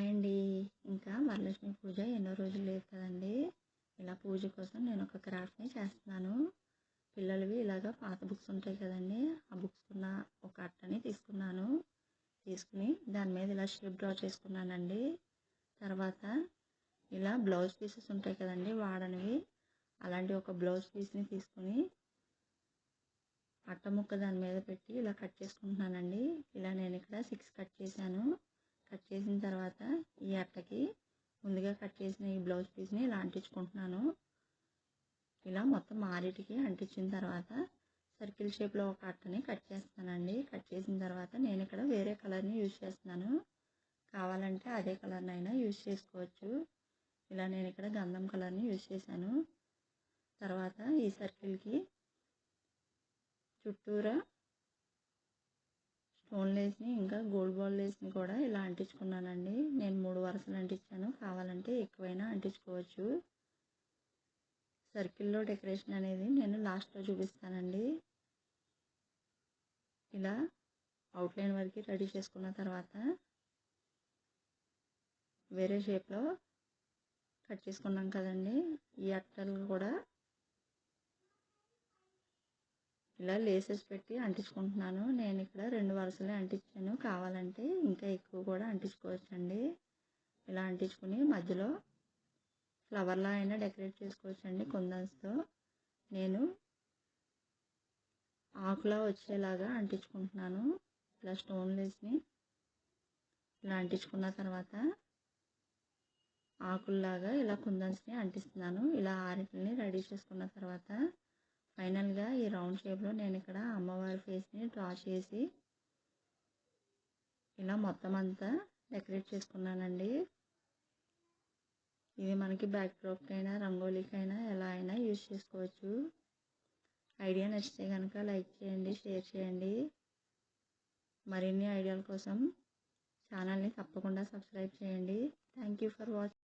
Hi అండి. ఇంకా వరలక్ష్మి పూజ ఎన్నో రోజులు లేదు కదండి. ఇలా పూజ కోసం నేను ఒక క్రాఫ్ట్ని చేస్తున్నాను. పిల్లలవి ఇలాగ పాత బుక్స్ ఉంటాయి కదండి, ఆ బుక్స్ ఉన్న ఒక అట్టని తీసుకుని దాని మీద ఇలా షేప్ డ్రా చేసుకున్నానండి. తర్వాత ఇలా బ్లౌజ్ పీసెస్ ఉంటాయి కదండి వాడనివి, అలాంటి ఒక బ్లౌజ్ పీస్ని తీసుకుని అట్ట ముక్క దాని మీద పెట్టి ఇలా కట్ చేసుకుంటున్నానండి. ఇలా నేను ఇక్కడ 6 కట్ చేశాను. కట్ చేసిన తర్వాత ఈ అట్టకి ముందుగా కట్ చేసిన ఈ బ్లౌజ్ పీస్ని ఇలా అంటించుకుంటున్నాను. ఇలా మొత్తం ఆరిటికి అంటించిన తర్వాత సర్కిల్ షేప్లో ఒక అట్టని కట్ చేస్తానండి. కట్ చేసిన తర్వాత నేను ఇక్కడ వేరే కలర్ని యూజ్ చేస్తున్నాను. కావాలంటే అదే కలర్ని అయినా యూజ్ చేసుకోవచ్చు. ఇలా నేను ఇక్కడ గంధం కలర్ని యూజ్ చేశాను. తర్వాత ఈ సర్కిల్కి చుట్టూరా స్టోన్ లేస్ని ఇంకా గోల్డ్ బాల్ లేస్ని కూడా ఇలా అంటించుకున్నానండి. నేను 3 వరుసలు అంటించాను, కావాలంటే ఎక్కువైనా అంటించుకోవచ్చు. సర్కిల్లో డెకరేషన్ అనేది నేను లాస్ట్లో చూపిస్తానండి. ఇలా అవుట్లైన్ వరకు రెడీ చేసుకున్న తర్వాత వేరే షేప్లో కట్ చేసుకున్నాం కదండి, ఈ అట్టలు కూడా ఇలా లేసెస్ పెట్టి అంటించుకుంటున్నాను. నేను ఇక్కడ 2 వరుసలే అంటించాను, కావాలంటే ఇంకా ఎక్కువ కూడా అంటించుకోవచ్చండి. ఇలా అంటించుకుని మధ్యలో ఫ్లవర్లా అయినా డెకరేట్ చేసుకోవచ్చండి కుందన్స్తో. నేను ఆకులా వచ్చేలాగా అంటించుకుంటున్నాను. ఇలా స్టోన్ లేస్ని ఇలా అంటించుకున్న తర్వాత ఆకుల్లాగా ఇలా కుందన్స్ని అంటిస్తున్నాను. ఇలా ఆరిటిని రెడీ చేసుకున్న తర్వాత ఫైనల్గా ఈ రౌండ్ షేప్లో నేను ఇక్కడ అమ్మవారి ఫేస్ని డ్రా చేసి ఇలా మొత్తం అంతా డెకరేట్ చేసుకున్నానండి. ఇది మనకి బ్యాక్ డ్రాప్కైనా రంగోలీకైనా ఎలా అయినా యూజ్ చేసుకోవచ్చు. ఐడియా నచ్చితే కనుక లైక్ చేయండి, షేర్ చేయండి. మరిన్ని ఐడియాల కోసం ఛానల్ని తప్పకుండా సబ్స్క్రైబ్ చేయండి. Thank you for watching.